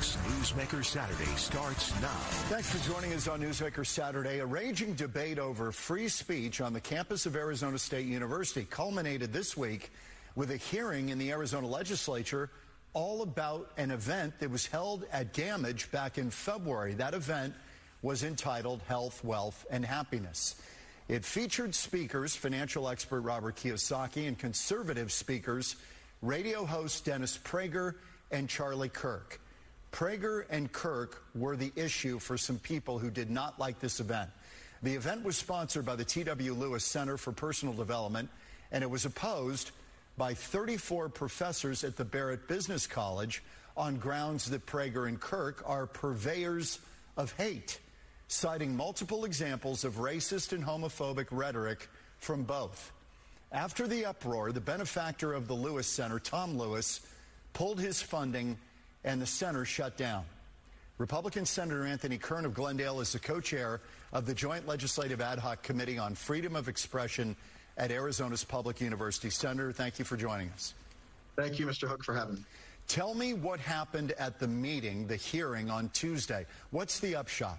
ASU Newsmaker Saturday starts now. Thanks for joining us on Newsmaker Saturday. A raging debate over free speech on the campus of Arizona State University culminated this week with a hearing in the Arizona legislature all about an event that was held at Gamage back in February. That event was entitled Health, Wealth, and Happiness. It featured speakers, financial expert Robert Kiyosaki, and conservative speakers, radio host Dennis Prager and Charlie Kirk. Prager and Kirk were the issue for some people who did not like this event. The event was sponsored by the T.W. Lewis Center for Personal Development, and it was opposed by 34 professors at the Barrett Business College on grounds that Prager and Kirk are purveyors of hate, citing multiple examples of racist and homophobic rhetoric from both. After the uproar, the benefactor of the Lewis Center, Tom Lewis, pulled his funding and the center shut down. Republican Senator Anthony Kern of Glendale is the co-chair of the Joint Legislative Ad Hoc Committee on Freedom of Expression at Arizona's Public University. Senator, thank you for joining us. Thank you, Mr. Hook, for having me. Tell me what happened at the meeting, the hearing on Tuesday. What's the upshot?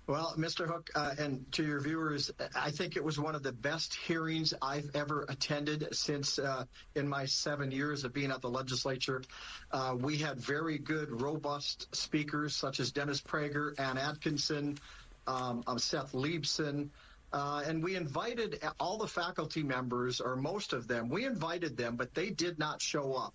Well, Mr. Hook, and to your viewers, I think it was one of the best hearings I've ever attended since in my 7 years of being at the legislature. We had very good, robust speakers such as Dennis Prager, Ann Atkinson, Seth Liebson, and we invited all the faculty members, or most of them. We invited them, but they did not show up.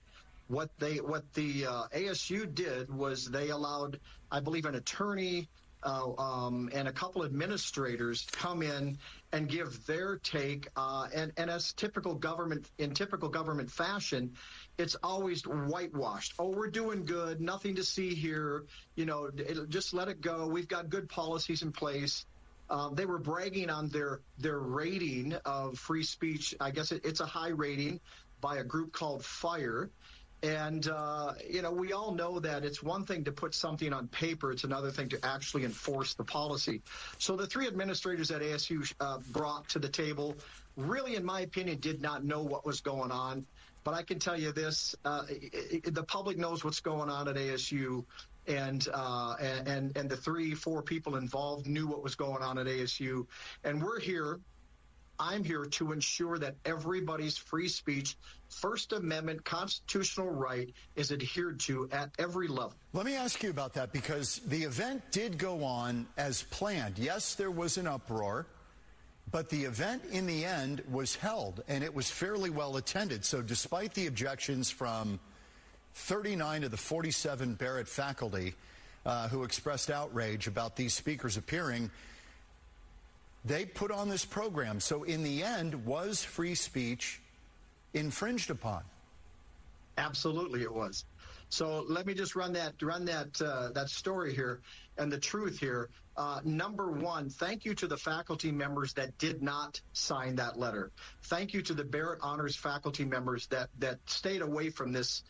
What the ASU did was they allowed, I believe, an attorney and a couple administrators come in and give their take, and as typical government fashion, it's always whitewashed. Oh, we're doing good, nothing to see here, just let it go. We've got good policies in place. They were bragging on their rating of free speech. I guess it's a high rating by a group called FIRE. And, we all know that it's one thing to put something on paper. It's another thing to actually enforce the policy. So the three administrators that ASU brought to the table really, in my opinion, did not know what was going on. But I can tell you this, the public knows what's going on at ASU. And the 3-4 people involved knew what was going on at ASU. And I'm here to ensure that everybody's free speech, First Amendment constitutional right is adhered to at every level. Let me ask you about that, because the event did go on as planned. Yes, there was an uproar, but the event in the end was held, and it was fairly well attended. So despite the objections from 39 of the 47 Barrett faculty who expressed outrage about these speakers appearing, they put on this program. So in the end, was free speech infringed upon? Absolutely it was. So let me just run that story here and the truth here. Number one, thank you to the faculty members that did not sign that letter. Thank you to the Barrett Honors faculty members that stayed away from this,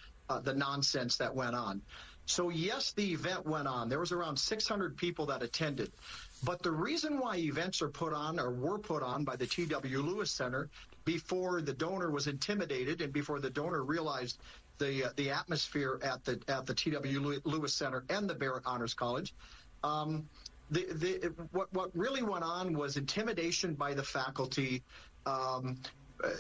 the nonsense that went on. So yes, the event went on. There was around 600 people that attended. But the reason why events are put on or were put on by the T.W. Lewis Center before the donor was intimidated and before the donor realized the atmosphere at the T.W. Lewis Center and the Barrett Honors College, what really went on was intimidation by the faculty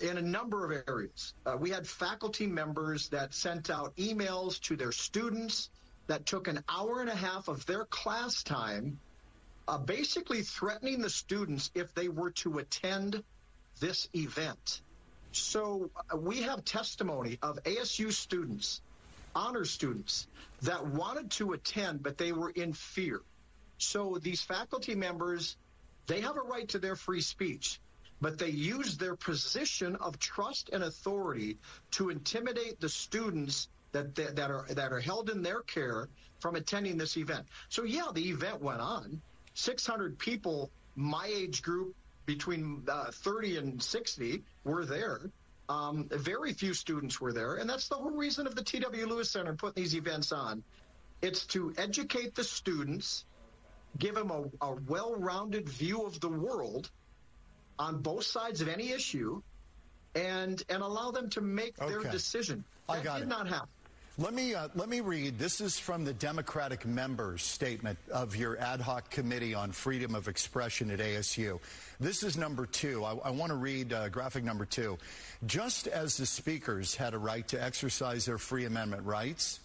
in a number of areas. We had faculty members that sent out emails to their students that took an hour and a half of their class time, basically threatening the students if they were to attend this event. So we have testimony of ASU students, honor students, that wanted to attend, but they were in fear. So these faculty members, they have a right to their free speech, but they use their position of trust and authority to intimidate the students that are held in their care from attending this event. So yeah, the event went on. 600 people, my age group, between 30 and 60, were there. Very few students were there, and that's the whole reason of the T.W. Lewis Center putting these events on. It's to educate the students, give them a well-rounded view of the world on both sides of any issue, and allow them to make their decision. That did not happen. Let me read. This is from the Democratic members' statement of your ad hoc committee on freedom of expression at ASU. This is number 2. I want to read graphic number 2. Just as the speakers had a right to exercise their free amendment rights,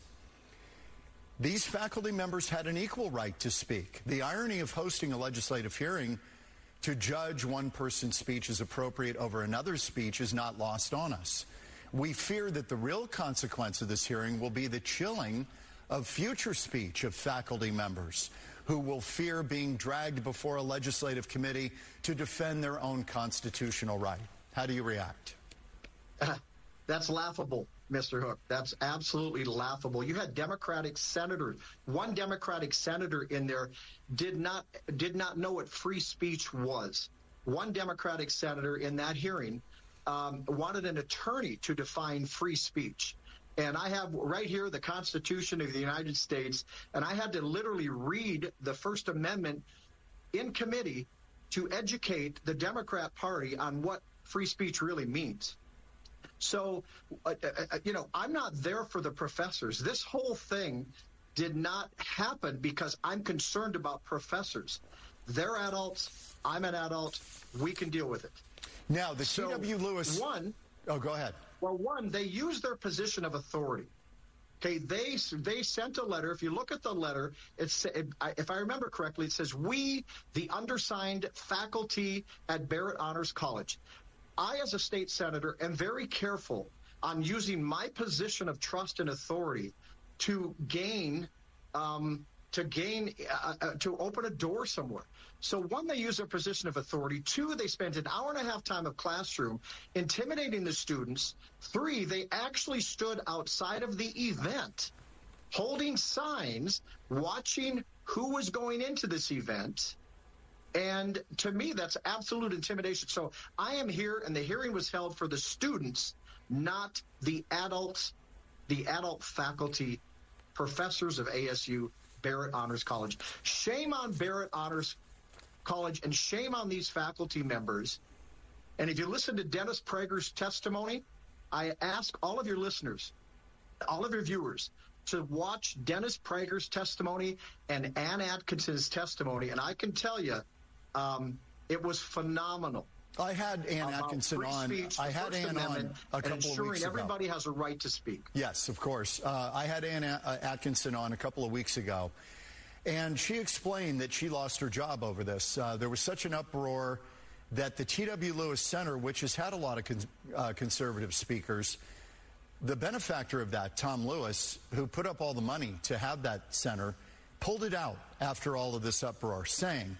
these faculty members had an equal right to speak. The irony of hosting a legislative hearing to judge one person's speech as appropriate over another's speech is not lost on us. We fear that the real consequence of this hearing will be the chilling of future speech of faculty members who will fear being dragged before a legislative committee to defend their own constitutional right. How do you react? That's laughable, Mr. Hook. That's absolutely laughable. You had Democratic senators. One Democratic senator in there did not know what free speech was. One Democratic senator in that hearing wanted an attorney to define free speech. And I have right here the Constitution of the United States, and I had to literally read the First Amendment in committee to educate the Democrat Party on what free speech really means. So, I'm not there for the professors. This whole thing did not happen because I'm concerned about professors. They're adults. I'm an adult. We can deal with it. Now, the T.W. Lewis... Oh, go ahead. Well, they used their position of authority. Okay, they sent a letter. If you look at the letter, if I remember correctly, it says, "We, the undersigned faculty at Barrett Honors College." I, as a state senator, am very careful on using my position of trust and authority to to open a door somewhere. So one, they use their position of authority. 2, they spent an hour and a half time of classroom intimidating the students. 3, they actually stood outside of the event holding signs, watching who was going into this event. And to me, that's absolute intimidation. So I am here, and the hearing was held for the students, not the adult faculty, professors of ASU Barrett Honors College. Shame on Barrett Honors College, and shame on these faculty members. And if you listen to Dennis Prager's testimony, I ask all of your listeners, all of your viewers, to watch Dennis Prager's testimony and Ann Atkinson's testimony, and I can tell you, it was phenomenal. I had Ann Atkinson on. I had Ann on a couple of weeks ago. Ensuring everybody has a right to speak. Yes, of course. I had Ann Atkinson on a couple of weeks ago, and she explained that she lost her job over this. There was such an uproar that the T.W. Lewis Center, which has had a lot of conservative speakers, the benefactor of that, Tom Lewis, who put up all the money to have that center, pulled it out after all of this uproar, saying,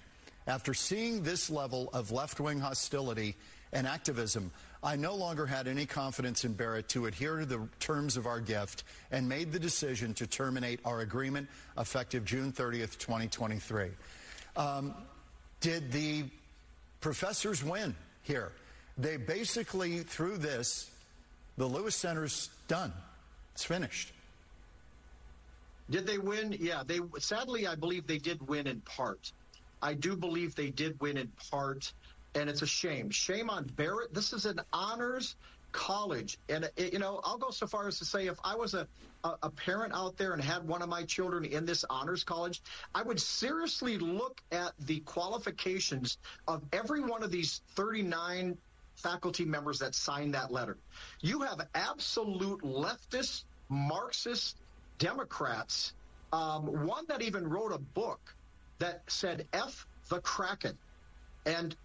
"After seeing this level of left-wing hostility and activism, I no longer had any confidence in Barrett to adhere to the terms of our gift and made the decision to terminate our agreement effective June 30th, 2023. Did the professors win here? They basically, through this, the Lewis Center's done. It's finished. Did they win? Yeah, sadly, I believe they did win in part. I do believe they did win in part, and it's a shame. Shame on Barrett. This is an honors college, and I'll go so far as to say, if I was a parent out there and had one of my children in this honors college, I would seriously look at the qualifications of every one of these 39 faculty members that signed that letter. You have absolute leftist, Marxist Democrats, one that even wrote a book that said F the Kraken. And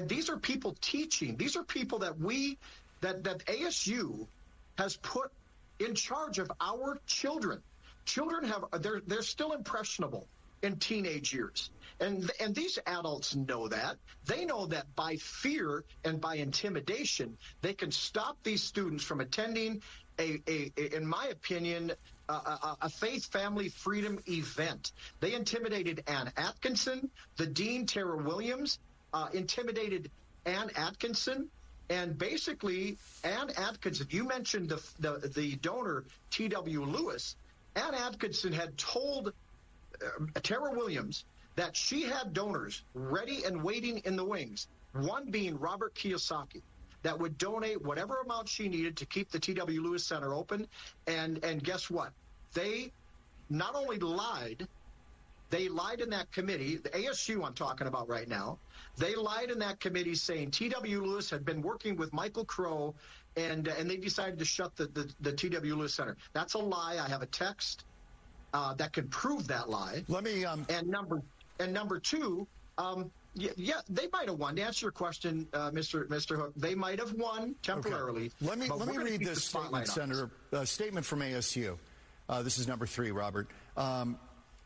these are people teaching. These are people that that ASU has put in charge of our children. Children they're still impressionable in teenage years. And these adults know that. They know that by fear and by intimidation, they can stop these students from attending in my opinion, a faith, family, freedom event. They intimidated Ann Atkinson. The dean, Tara Williams, intimidated Ann Atkinson. And basically, Ann Atkinson, you mentioned the donor, T.W. Lewis. Ann Atkinson had told Tara Williams that she had donors ready and waiting in the wings, one being Robert Kiyosaki, that would donate whatever amount she needed to keep the T.W. Lewis Center open. And guess what? They not only lied, they lied in that committee, the ASU I'm talking about right now. They lied in that committee saying T.W. Lewis had been working with Michael Crow, and they decided to shut the T.W. Lewis Center. That's a lie. I have a text that can prove that lie. Let me and number two, yeah, they might have won. To answer your question, Mr. Hook, they might have won temporarily. Okay. Let me read this statement, Senator. Statement from ASU. This is number 3, Robert.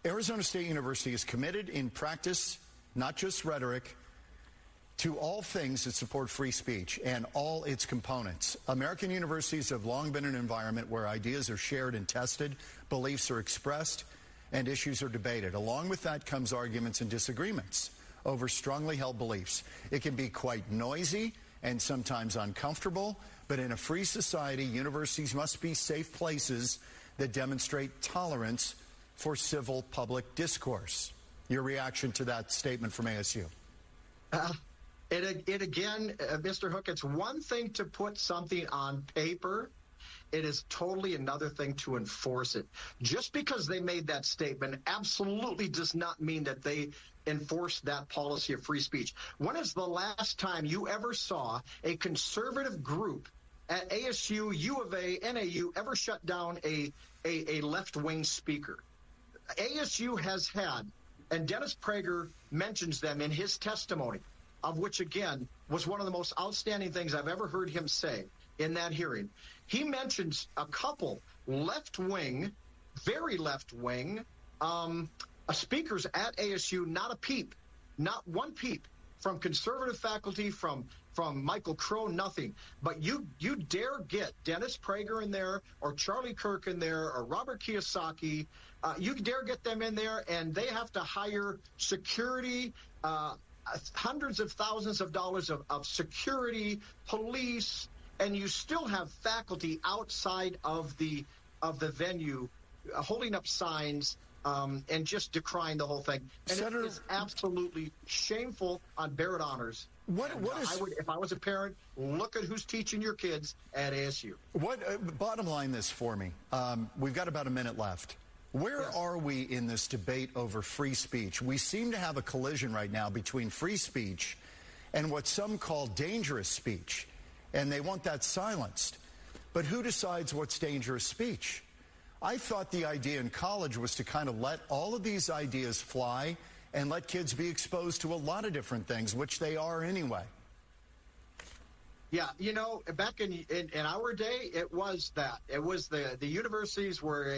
Arizona State University is committed in practice, not just rhetoric, to all things that support free speech and all its components. American universities have long been an environment where ideas are shared and tested, beliefs are expressed, and issues are debated. Along with that comes arguments and disagreements over strongly held beliefs. It can be quite noisy and sometimes uncomfortable, but in a free society, universities must be safe places that demonstrate tolerance for civil public discourse. Your reaction to that statement from ASU? It again, Mr. Hook, it's one thing to put something on paper. It is totally another thing to enforce it. Just because they made that statement absolutely does not mean that they enforce that policy of free speech. When is the last time you ever saw a conservative group at ASU, U of A, NAU ever shut down a left-wing speaker? ASU has had, and Dennis Prager mentions them in his testimony, of which, again, was one of the most outstanding things I've ever heard him say in that hearing. He mentions a couple left-wing, very left-wing speakers at ASU, not a peep, not one peep, from conservative faculty, from Michael Crow, nothing. But you dare get Dennis Prager in there, or Charlie Kirk in there, or Robert Kiyosaki. You dare get them in there, and they have to hire security, hundreds of thousands of dollars of security, police, and you still have faculty outside of the venue holding up signs and just decrying the whole thing. And Senator, it is absolutely shameful on Barrett Honors. If I was a parent, look at who's teaching your kids at ASU. Bottom line this for me. We've got about a minute left. Where are we in this debate over free speech? We seem to have a collision right now between free speech and what some call dangerous speech, and they want that silenced. But who decides what's dangerous speech? I thought the idea in college was to kind of let all of these ideas fly and let kids be exposed to a lot of different things, which they are anyway. Yeah, you know, back in our day, it was that. It was the universities were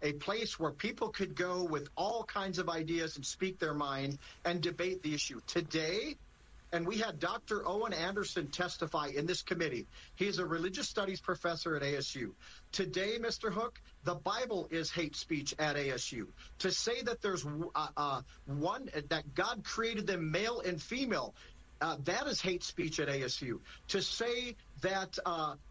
a place where people could go with all kinds of ideas and speak their mind and debate the issue. Today, and we had Dr. Owen Anderson testify in this committee. He's a religious studies professor at ASU. Today, Mr. Hook, the Bible is hate speech at ASU. To say that there's that God created them male and female, that is hate speech at ASU. To say that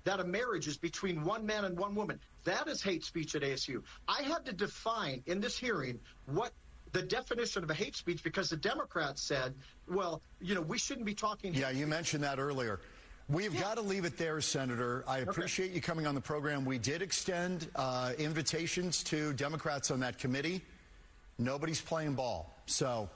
that a marriage is between one man and one woman, that is hate speech at ASU. I had to define in this hearing what the definition of a hate speech, because the Democrats said, well, you know, we shouldn't be talking. Yeah, you mentioned that earlier. We've got to leave it there, Senator. I appreciate you coming on the program. We did extend invitations to Democrats on that committee. Nobody's playing ball. So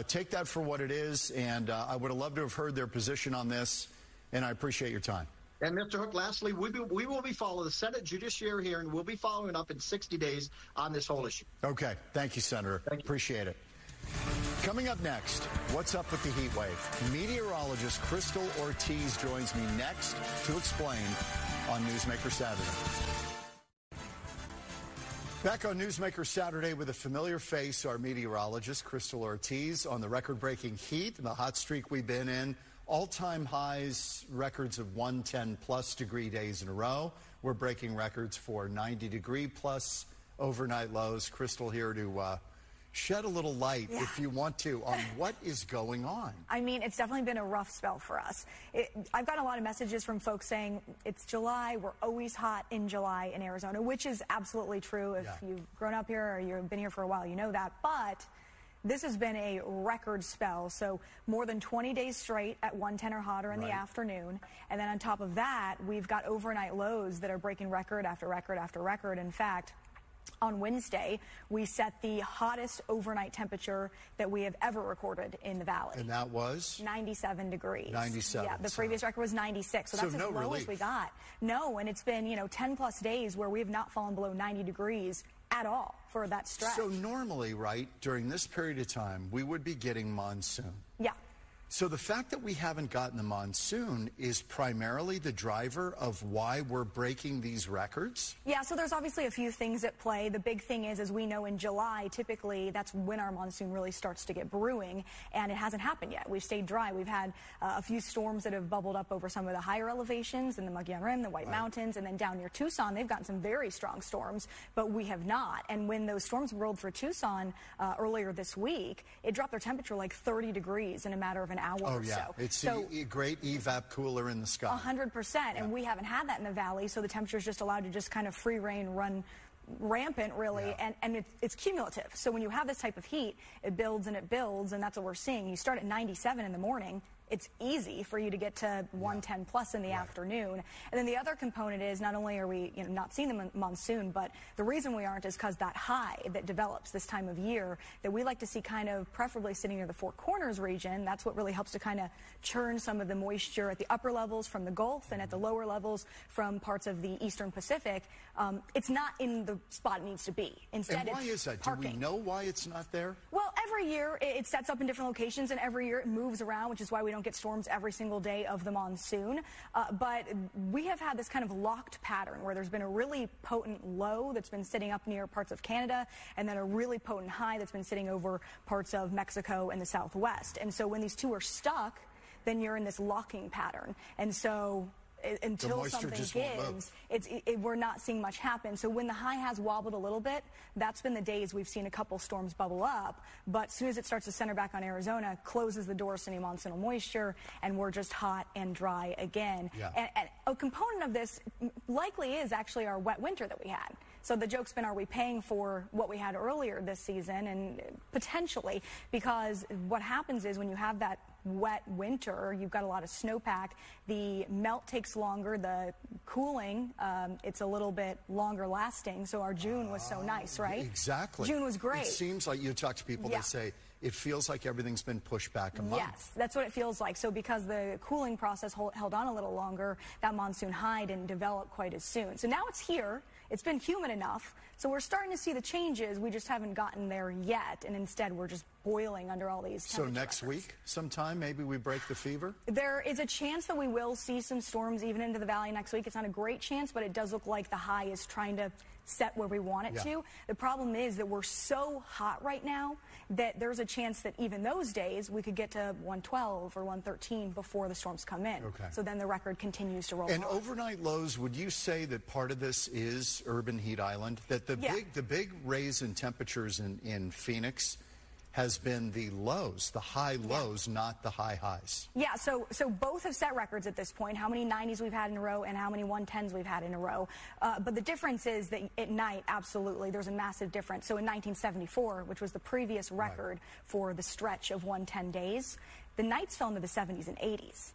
take that for what it is, and I would have loved to have heard their position on this, and I appreciate your time. And, Mr. Hook, lastly, we will be following the Senate Judiciary hearing. We'll be following up in 60 days on this whole issue. Okay. Thank you, Senator. Thank you. Appreciate it. Coming up next, what's up with the heat wave? Meteorologist Krystal Ortiz joins me next to explain on Newsmaker Saturday. Back on Newsmaker Saturday with a familiar face, our meteorologist Krystal Ortiz, on the record-breaking heat and the hot streak we've been in. All-time highs, records of 110-plus degree days in a row. We're breaking records for 90-degree-plus overnight lows. Krystal here to shed a little light, if you want to, on what is going on. I mean, it's definitely been a rough spell for us. I've gotten a lot of messages from folks saying it's July, we're always hot in July in Arizona, which is absolutely true. If you've grown up here or you've been here for a while, you know that. But This has been a record spell, so more than 20 days straight at 110 or hotter in the afternoon. And then on top of that, we've got overnight lows that are breaking record after record after record. In fact, on Wednesday, we set the hottest overnight temperature that we have ever recorded in the valley. And that was? 97 degrees. 97. Yeah, the previous record was 96. So that's as low as we got. No, and it's been, 10 plus days where we have not fallen below 90 degrees at all for that stretch. So normally, right, during this period of time, we would be getting monsoon. Yeah. So the fact that we haven't gotten the monsoon is primarily the driver of why we're breaking these records? Yeah, so there's obviously a few things at play. The big thing is, as we know, in July, typically that's when our monsoon really starts to get brewing, and it hasn't happened yet. We've stayed dry. We've had a few storms that have bubbled up over some of the higher elevations in the Mogollon Rim, the White Mountains, and then down near Tucson, they've gotten some very strong storms, but we have not. And when those storms rolled for Tucson earlier this week, it dropped their temperature like 30 degrees in a matter of an hour or so. It's a great evap cooler in the sky. 100%, and we haven't had that in the valley, so the temperature's just allowed to just kind of free reign, run rampant, really, and it's cumulative. So when you have this type of heat, it builds, and that's what we're seeing. You start at 97 in the morning, it's easy for you to get to 110 plus in the afternoon. And then the other component is not only are we not seeing the monsoon, but the reason we aren't is because that high that develops this time of year that we like to see kind of preferably sitting near the Four Corners region, that's what really helps to kind of churn some of the moisture at the upper levels from the Gulf and at the lower levels from parts of the Eastern Pacific. It's not in the spot it needs to be. Instead, and why is that? Parking. Do we know why it's not there? Well, every year it sets up in different locations, and every year it moves around, which is why we don't get storms every single day of the monsoon. But we have had this kind of locked pattern where there's been a really potent low that's been sitting up near parts of Canada, and then a really potent high that's been sitting over parts of Mexico and the Southwest. And so when these two are stuck, then you're in this locking pattern. And so until something gives, we're not seeing much happen. So when the high has wobbled a little bit, that's been the days we've seen a couple storms bubble up. But as soon as it starts to center back on Arizona, closes the doors to any monsoonal moisture, and we're just hot and dry again. And a component of this likely is actually our wet winter that we had. So the joke's been, are we paying for what we had earlier this season? And potentially, because what happens is when you have that wet winter, you've got a lot of snowpack, the melt takes longer, the cooling, it's a little bit longer lasting. So our June was so nice, right? Exactly. June was great. It seems like you talk to people, they say, it feels like everything's been pushed back a month. Yes, that's what it feels like. So because the cooling process held on a little longer, that monsoon high didn't develop quite as soon. So now it's here. It's been humid enough. So we're starting to see the changes. We just haven't gotten there yet. And instead, we're just boiling under all these temperature next records. week sometime, maybe we break the fever? There is a chance that we will see some storms even into the valley next week. It's not a great chance, but it does look like the high is trying to set where we want it to. The problem is that we're so hot right now that there's a chance that even those days we could get to 112 or 113 before the storms come in. So then the record continues to roll And on. overnight lows, would you say that part of this is urban heat island? That the big raise in temperatures in Phoenix has been the lows, the high lows, not the high highs. Yeah, so both have set records at this point, how many 90s we've had in a row and how many 110s we've had in a row. But the difference is that at night, absolutely, there's a massive difference. So in 1974, which was the previous record for the stretch of 110 days, the nights fell into the 70s and 80s.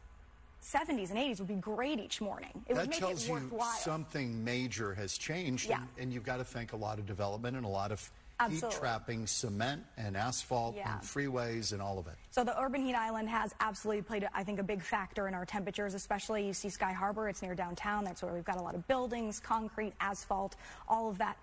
70s and 80s would be great each morning. It would make it worthwhile. That tells you something major has changed, and you've got to think a lot of development and a lot of heat-trapping cement and asphalt and freeways and all of it. So the urban heat island has absolutely played, I think, a big factor in our temperatures, especially you see Sky Harbor, it's near downtown. That's where we've got a lot of buildings, concrete, asphalt, all of that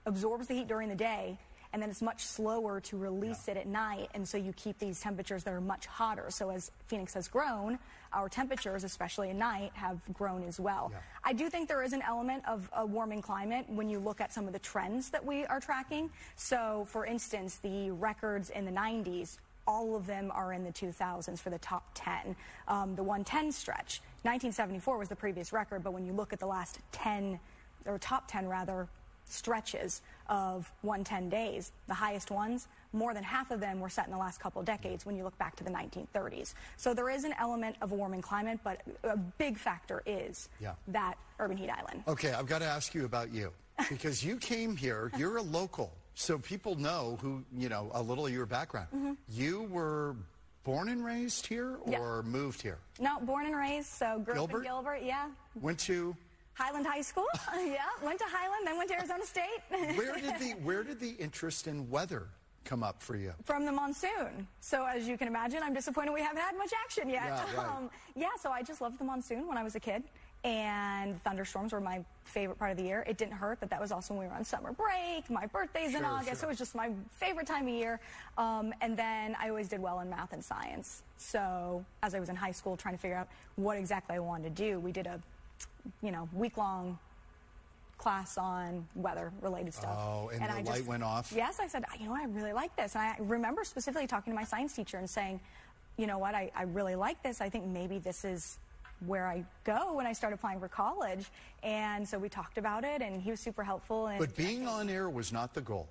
absorbs the heat during the day, and then it's much slower to release it at night, and so you keep these temperatures that are much hotter. So as Phoenix has grown, our temperatures, especially at night, have grown as well. I do think there is an element of a warming climate when you look at some of the trends that we are tracking. So, for instance, the records in the 90s, all of them are in the 2000s for the top 10. The 110 stretch, 1974 was the previous record, but when you look at the last 10, or top 10 rather, stretches of 110 days, the highest ones, more than half of them were set in the last couple of decades when you look back to the 1930s. So there is an element of a warming climate, but a big factor is that urban heat island. Okay, I've got to ask you about you, because you came here, you're a local So people know who, a little of your background. You were born and raised here or moved here? No, born and raised, so grew up in Gilbert, Went to? Highland High School, went to Highland, then went to Arizona State. Where did the interest in weather come up for you? From the monsoon. So as you can imagine, I'm disappointed we haven't had much action yet. Yeah, right. So I just loved the monsoon when I was a kid. And thunderstorms were my favorite part of the year. It didn't hurt that was also when we were on summer break. My birthday's in August, so it was just my favorite time of year. And then I always did well in math and science. So as I was in high school trying to figure out what exactly I wanted to do, we did a week-long class on weather-related stuff. Oh, and the light went off? Yes, I said, I really like this. And I remember specifically talking to my science teacher and saying, you know what, I really like this. I think maybe this is where I go when I start applying for college. And so we talked about it, and he was super helpful. But being on air was not the goal?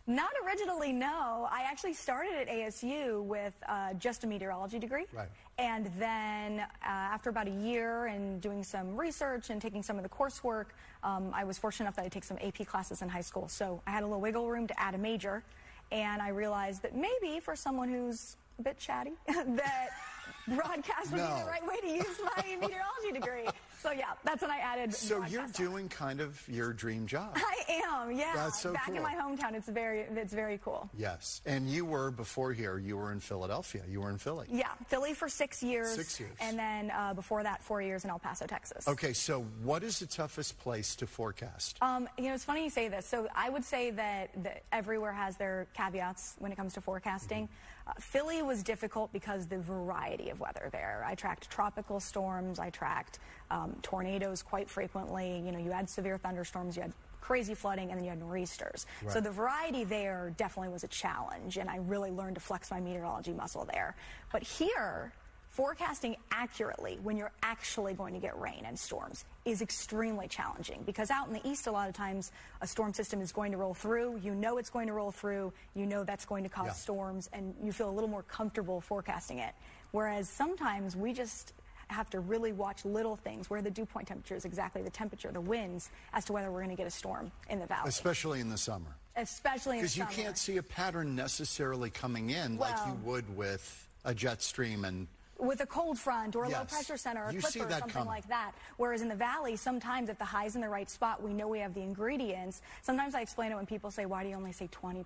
Not originally, no. I actually started at ASU with just a meteorology degree. Right. And then after about a year and doing some research and taking some of the coursework, I was fortunate enough that I take some AP classes in high school. So I had a little wiggle room to add a major. And I realized that maybe for someone who's a bit chatty, that broadcast would be the right way to use my meteorology degree. So yeah, that's when I added. So you're doing kind of your dream job. I am, yeah. That's so Back cool. in my hometown, it's very cool. Yes, and you were before here. You were in Philadelphia. You were in Philly. Yeah, Philly for 6 years. 6 years. And then before that, 4 years in El Paso, Texas. Okay, so what is the toughest place to forecast? It's funny you say this. So I would say that everywhere has their caveats when it comes to forecasting. Philly was difficult because the variety of weather there. I tracked tropical storms. I tracked tornadoes quite frequently. You had severe thunderstorms. You had crazy flooding, and then you had nor'easters. Right. So the variety there definitely was a challenge, and I really learned to flex my meteorology muscle there. But here, forecasting accurately when you're actually going to get rain and storms is extremely challenging, because out in the east a lot of times a storm system is going to roll through. It's going to roll through. That's going to cause storms, and you feel a little more comfortable forecasting it. Whereas sometimes we just have to really watch little things, where the dew point temperature is exactly, the temperature, the winds, as to whether we're going to get a storm in the valley. Especially in the summer. Especially in the summer. Because you can't see a pattern necessarily coming in like you would with a jet stream and with a cold front or a low pressure center or a clipper or something like that. Whereas in the valley, sometimes if the high's in the right spot, we know we have the ingredients. Sometimes I explain it when people say, why do you only say 20%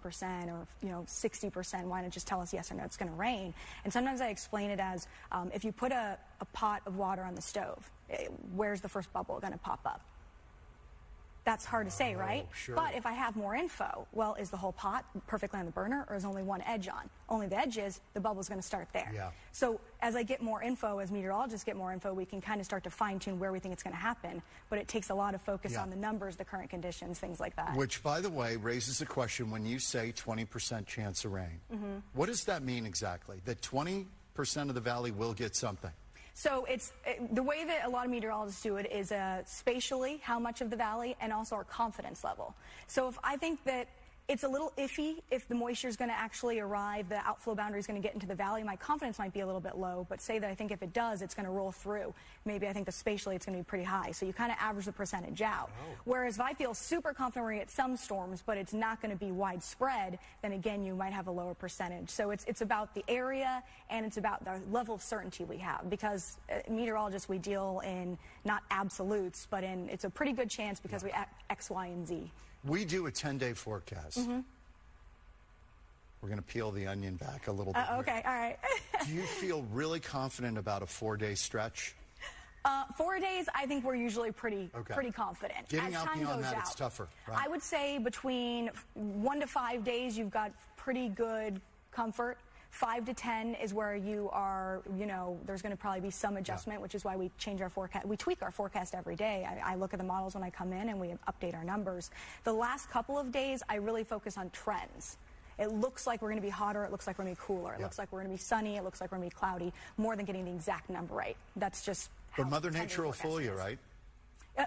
or 60%? Why not just tell us yes or no, it's going to rain? And sometimes I explain it as if you put a pot of water on the stove, where's the first bubble going to pop up? That's hard to say, right? Sure. But if I have more info, well, is the whole pot perfectly on the burner, or is only one edge on? Only the edge is, the bubble's going to start there. Yeah. So as I get more info, as meteorologists get more info, we can kind of start to fine-tune where we think it's going to happen. But it takes a lot of focus on the numbers, the current conditions, things like that. Which, by the way, raises a question when you say 20% chance of rain. What does that mean exactly? That 20% of the valley will get something? So the way that a lot of meteorologists do it is spatially, how much of the valley, and also our confidence level. So if I think that it's a little iffy if the moisture is going to actually arrive, the outflow boundary is going to get into the valley, my confidence might be a little bit low, but say that I think if it does, it's going to roll through. Maybe I think that spatially it's going to be pretty high. So you kind of average the percentage out. Whereas if I feel super confident we're going to get some storms, but it's not going to be widespread, then again, you might have a lower percentage. So it's about the area, and it's about the level of certainty we have, because meteorologists, we deal in not absolutes, but it's a pretty good chance because we X, Y, and Z. We do a 10-day forecast. We're going to peel the onion back a little bit. Okay, all right. Do you feel really confident about a 4-day stretch? 4 days, I think we're usually pretty confident. Getting out beyond that, it's tougher, right? I would say between 1 to 5 days, you've got pretty good comfort. 5 to 10 is where you are, there's going to probably be some adjustment, which is why we change our forecast. We tweak our forecast every day. I look at the models when I come in, and we update our numbers. The last couple of days, I really focus on trends. It looks like we're going to be hotter. It looks like we're going to be cooler. It looks like we're going to be sunny. It looks like we're going to be cloudy, more than getting the exact number right. That's just how But Mother Nature will fool you, right?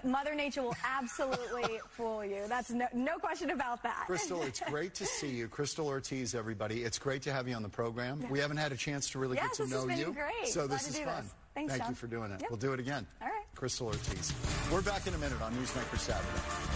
Mother Nature will absolutely fool you. That's no question about that. Krystal, it's great to see you. Krystal Ortiz, everybody. It's great to have you on the program. We haven't had a chance to really get to know you. This has been great. So Glad this is to do fun. this. Thanks, Thank John. you for doing it. Yep. We'll do it again. All right. Krystal Ortiz. We're back in a minute on Newsmaker Saturday.